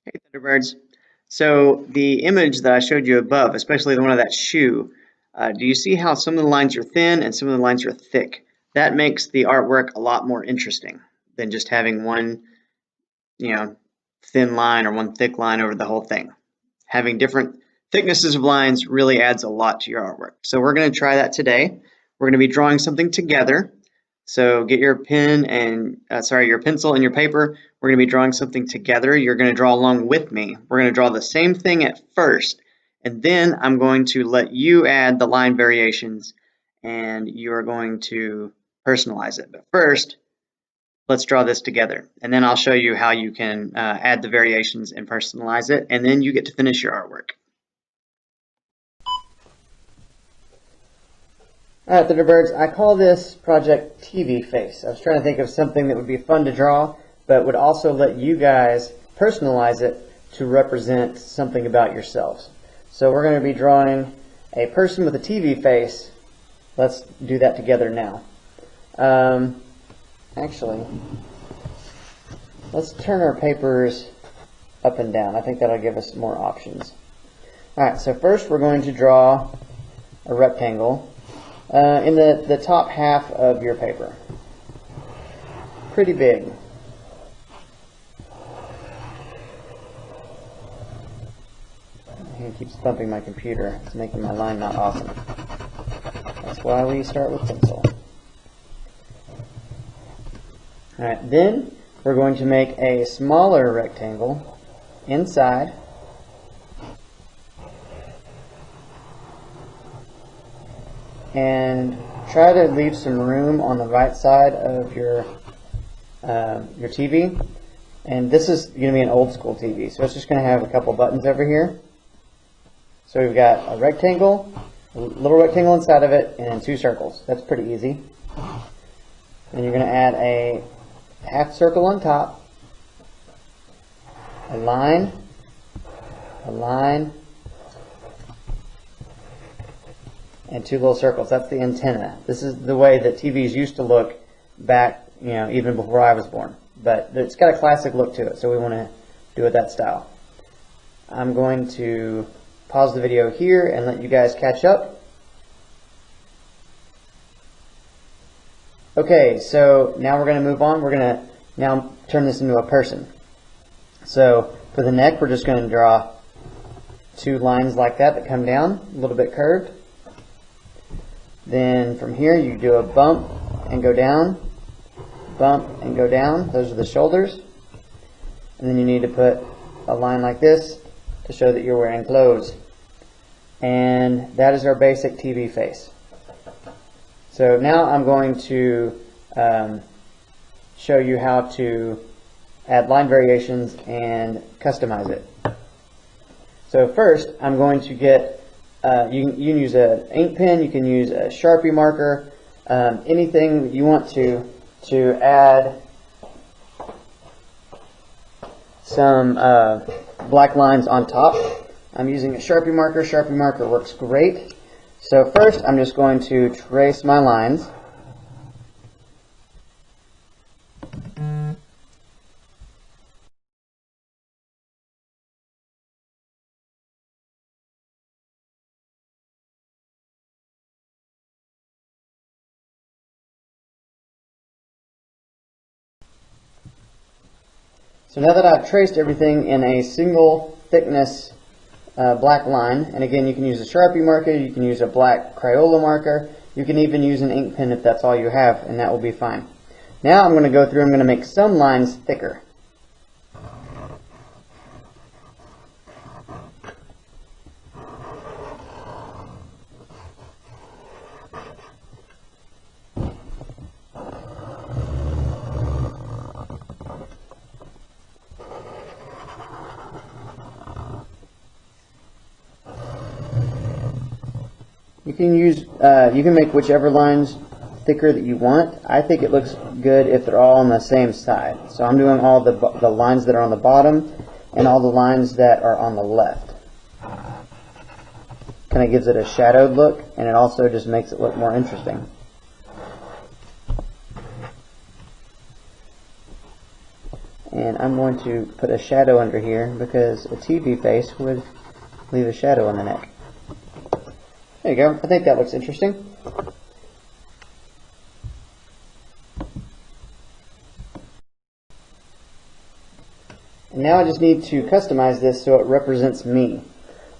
Hey, Thunderbirds. So the image that I showed you above, especially the one of that shoe, do you see how some of the lines are thin and some of the lines are thick? That makes the artwork a lot more interesting than just having one, you know, thin line or one thick line over the whole thing. Having different thicknesses of lines really adds a lot to your artwork. So we're going to try that today. We're going to be drawing something together. So get your pen and, your pencil and your paper. We're going to be drawing something together. You're going to draw along with me. We're going to draw the same thing at first, and then I'm going to let you add the line variations, and you are going to personalize it. But first, let's draw this together, and then I'll show you how you can add the variations and personalize it, and then you get to finish your artwork. Alright, Thunderbirds, I call this project TV Face. I was trying to think of something that would be fun to draw, but would also let you guys personalize it to represent something about yourselves. So we're going to be drawing a person with a TV face. Let's do that together now. Actually, let's turn our papers up and down. I think that'll give us more options. Alright, so first we're going to draw a rectangle in the top half of your paper. Pretty big. It keeps bumping my computer. It's making my line not awesome. That's why we start with pencil. Alright, then we're going to make a smaller rectangle inside. And try to leave some room on the right side of your TV. And this is going to be an old school TV, so it's just going to have a couple buttons over here. So we've got a rectangle, a little rectangle inside of it, and then two circles. That's pretty easy. Then you're going to add a half circle on top, a line, and two little circles. That's the antenna. This is the way that TVs used to look back, even before I was born. But it's got a classic look to it, so we want to do it that style. I'm going to pause the video here and let you guys catch up. Okay, so now we're going to move on. We're going to now turn this into a person. So for the neck, we're just going to draw two lines like that come down, a little bit curved. Then from here you do a bump and go down, bump and go down. Those are the shoulders. And then you need to put a line like this to show that you're wearing clothes. And that is our basic TV face. So now I'm going to show you how to add line variations and customize it. So first I'm going to get you can use an ink pen, you can use a Sharpie marker, anything you want to add some black lines on top. I'm using a Sharpie marker. Sharpie marker works great. So first I'm just going to trace my lines. So now that I've traced everything in a single thickness black line, and again you can use a Sharpie marker, you can use a black Crayola marker, you can even use an ink pen if that's all you have, and that will be fine. Now I'm going to go through, I'm going to make some lines thicker. You can make whichever lines thicker that you want. I think it looks good if they're all on the same side. So I'm doing all the lines that are on the bottom and all the lines that are on the left. Kind of gives it a shadowed look, and it also just makes it look more interesting. And I'm going to put a shadow under here because a TV face would leave a shadow on the neck. There you go. I think that looks interesting. And now I just need to customize this so it represents me.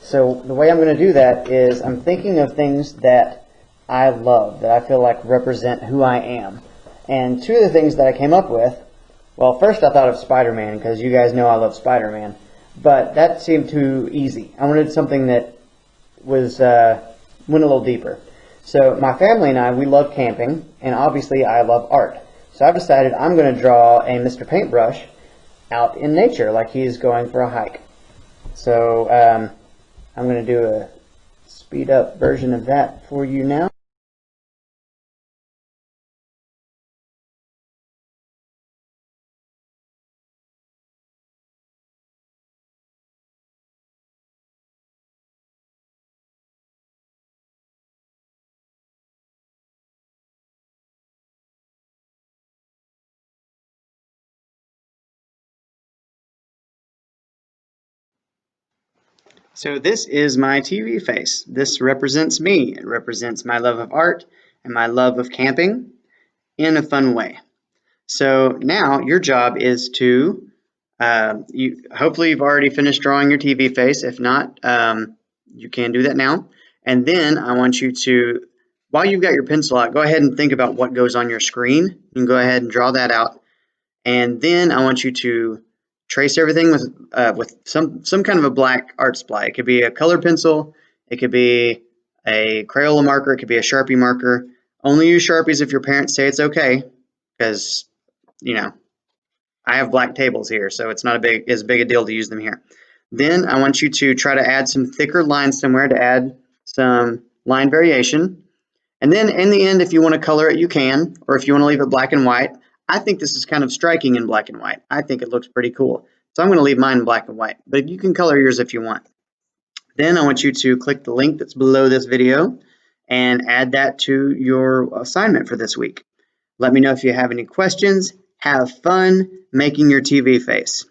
So the way I'm going to do that is I'm thinking of things that I love, that I feel like represent who I am. And two of the things that I came up with, well, first I thought of Spider-Man because you guys know I love Spider-Man, but that seemed too easy. I wanted something that was went a little deeper. So my family and I, we love camping, and obviously I love art. So I've decided I'm going to draw a Mr. Paintbrush out in nature like he's going for a hike. So I'm going to do a speed up version of that for you now. So this is my TV face. This represents me. It represents my love of art and my love of camping in a fun way. So now your job is to, hopefully you've already finished drawing your TV face. If not, you can do that now. And then I want you to, while you've got your pencil out, go ahead and think about what goes on your screen. You can go ahead and draw that out. And then I want you to trace everything with some kind of a black art supply. It could be a color pencil, it could be a Crayola marker, it could be a Sharpie marker. Only use Sharpies if your parents say it's okay, because I have black tables here, so it's not as big a deal to use them here. Then I want you to try to add some thicker lines somewhere to add some line variation. And then in the end, if you want to color it, you can, or if you want to leave it black and white. I think this is kind of striking in black and white. I think it looks pretty cool. So I'm going to leave mine in black and white, but you can color yours if you want. Then I want you to click the link that's below this video and add that to your assignment for this week. Let me know if you have any questions. Have fun making your TV face.